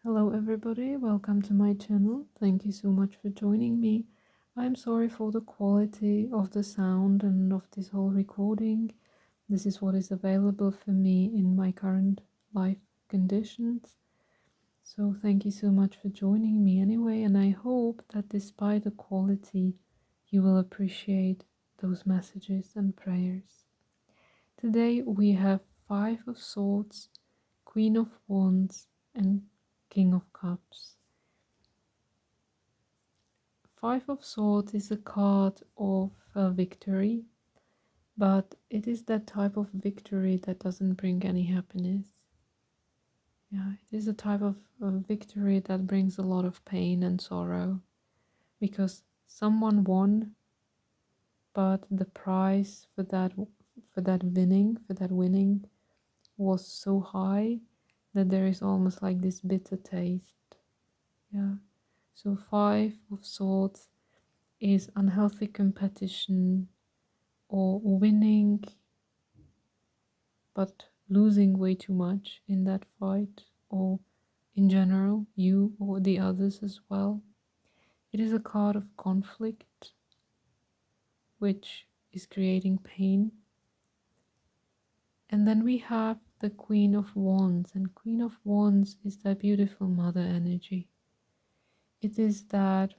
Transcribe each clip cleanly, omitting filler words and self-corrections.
Hello everybody, welcome to my channel. Thank you so much for joining me. I'm sorry for the quality of the sound and of this whole recording. This is what is available for me in my current life conditions. So thank you so much for joining me anyway, and I hope that despite the quality, you will appreciate those messages and prayers. Today we have Five of Swords, Queen of Wands, and King of Cups. Five of Swords is a card of victory, but it is that type of victory that doesn't bring any happiness. Yeah, it is a type of victory that brings a lot of pain and sorrow because someone won, but the price for that winning was so high that there is almost like this bitter taste. Yeah. So Five of Swords is unhealthy competition or winning but losing way too much in that fight, or in general, you or the others as well. It is a card of conflict which is creating pain. And then we have the Queen of Wands, and Queen of Wands is that beautiful mother energy. It is that,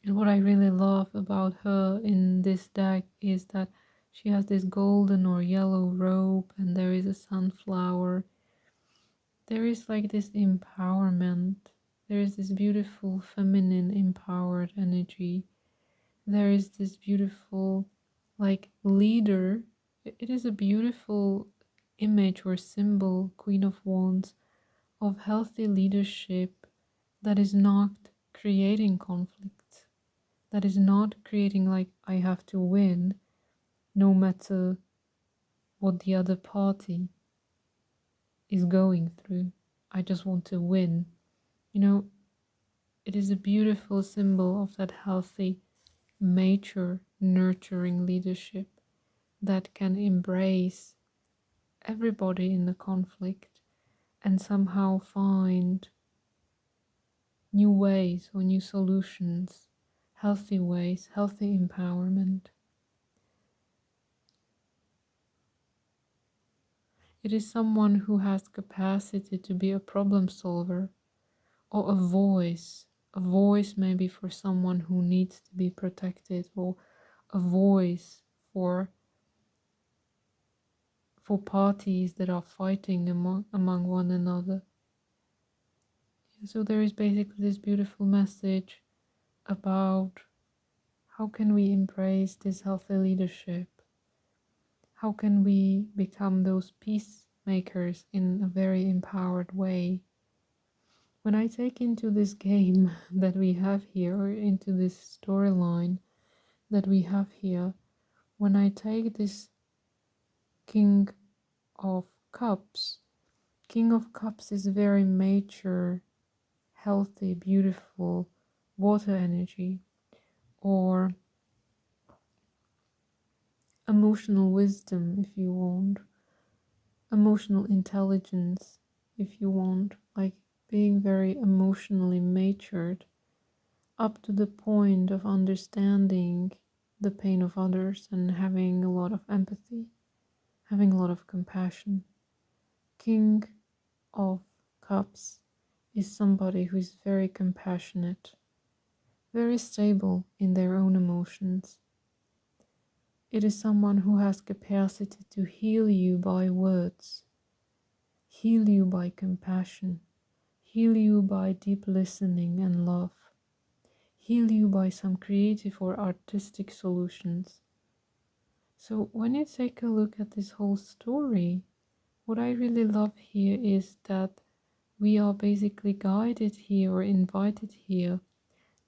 and what I really love about her in this deck is that she has this golden or yellow robe and there is a sunflower. There is like this empowerment. There is this beautiful feminine empowered energy. There is this beautiful like leader. It is a beautiful image or symbol, Queen of Wands, of healthy leadership that is not creating conflict, that is not creating like I have to win no matter what the other party is going through. I just want to win. You know, it is a beautiful symbol of that healthy, mature, nurturing leadership that can embrace everybody in the conflict and somehow find new ways or new solutions, healthy ways, healthy empowerment. It is someone who has capacity to be a problem solver or a voice maybe for someone who needs to be protected, or a voice for parties that are fighting among one another. So there is basically this beautiful message about how can we embrace this healthy leadership? How can we become those peacemakers in a very empowered way? When I take into this game that we have here, or into this storyline that we have here, when I take this King of Cups, King of Cups is very mature, healthy, beautiful water energy, or emotional wisdom if you want, emotional intelligence if you want, like being very emotionally matured up to the point of understanding the pain of others and having a lot of empathy, having a lot of compassion. King of Cups is somebody who is very compassionate, very stable in their own emotions. It is someone who has capacity to heal you by words, heal you by compassion, heal you by deep listening and love, heal you by some creative or artistic solutions. So when you take a look at this whole story, what I really love here is that we are basically guided here or invited here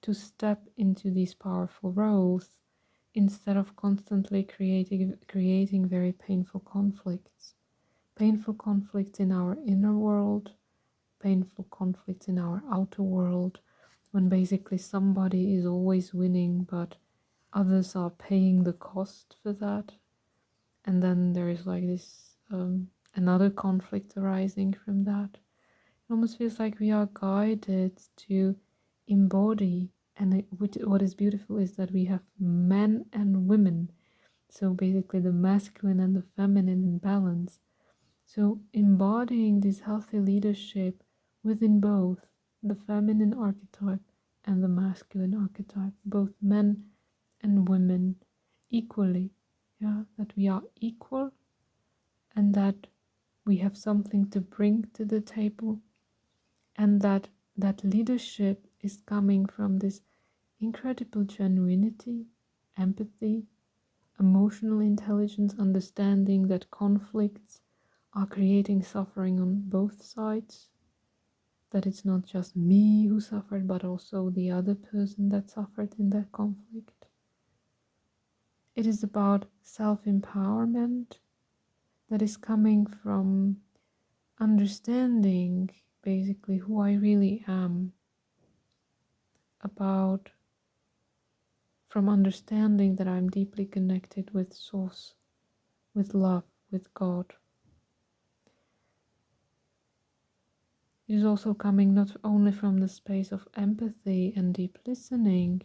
to step into these powerful roles instead of constantly creating very painful conflicts. Painful conflicts in our inner world, painful conflicts in our outer world, when basically somebody is always winning but others are paying the cost for that. And then there is like this another conflict arising from that. It almost feels like we are guided to embody, and what is beautiful is that we have men and women, so basically the masculine and the feminine in balance. So embodying this healthy leadership within both the feminine archetype and the masculine archetype, both men and women equally, yeah, that we are equal and that we have something to bring to the table, and that leadership is coming from this incredible genuinity, empathy, emotional intelligence, understanding that conflicts are creating suffering on both sides, that it's not just me who suffered, but also the other person that suffered in that conflict. It is about self-empowerment that is coming from understanding basically who I really am, from understanding that I'm deeply connected with Source, with love, with God. It is also coming not only from the space of empathy and deep listening,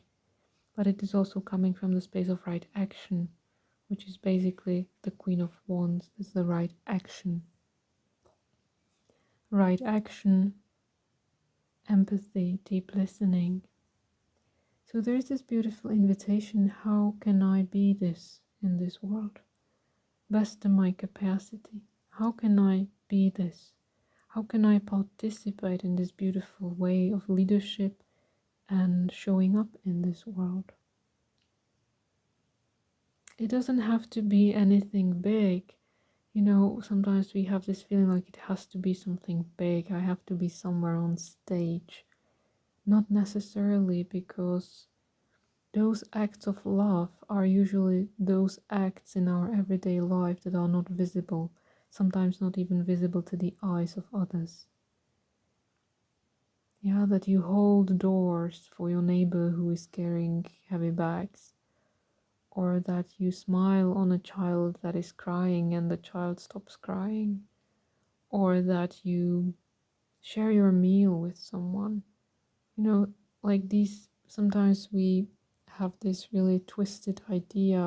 but it is also coming from the space of right action, which is basically the Queen of Wands. It's the right action. Right action, empathy, deep listening. So there is this beautiful invitation: how can I be this in this world? Best in my capacity. How can I be this? How can I participate in this beautiful way of leadership and showing up in this world? It doesn't have to be anything big. You know, sometimes we have this feeling like it has to be something big. I have to be somewhere on stage. Not necessarily, because those acts of love are usually those acts in our everyday life that are not visible, sometimes not even visible to the eyes of others. Yeah, that you hold doors for your neighbor who is carrying heavy bags, or that you smile on a child that is crying and the child stops crying, or that you share your meal with someone. You know, like these, sometimes we have this really twisted idea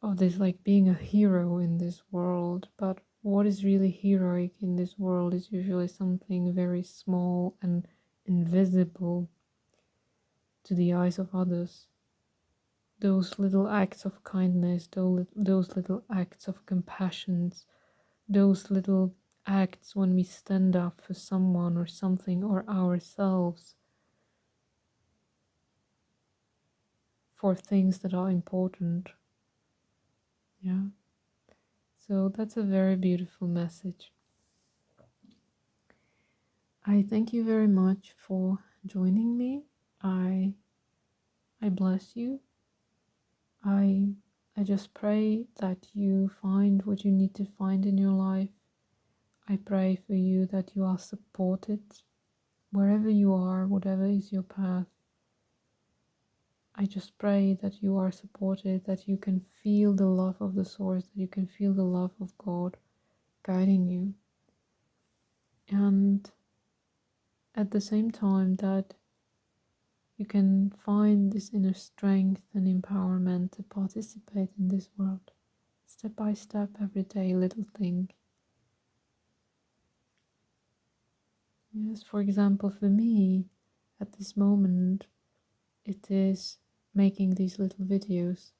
of this like being a hero in this world, but what is really heroic in this world is usually something very small and invisible to the eyes of others. Those little acts of kindness, those little acts of compassion, those little acts when we stand up for someone or something or ourselves for things that are important. Yeah. So that's a very beautiful message. I thank you very much for joining me. I bless you. I just pray that you find what you need to find in your life. I pray for you that you are supported wherever you are, whatever is your path. I just pray that you are supported, that you can feel the love of the source, that you can feel the love of God guiding you. And at the same time that you can find this inner strength and empowerment to participate in this world, step by step, every day, little thing. Yes, for example, for me, at this moment, it is making these little videos.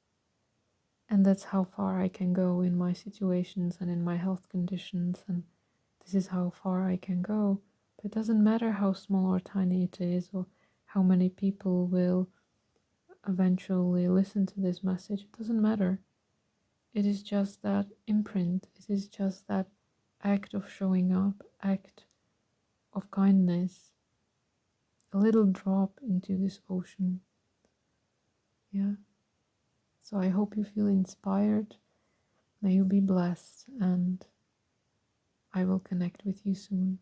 And that's how far I can go in my situations and in my health conditions, and this is how far I can go. But it doesn't matter how small or tiny it is, or how many people will eventually listen to this message. It doesn't matter. It is just that imprint. It is just that act of showing up, act of kindness, a little drop into this ocean. Yeah. So I hope you feel inspired. May you be blessed, and I will connect with you soon.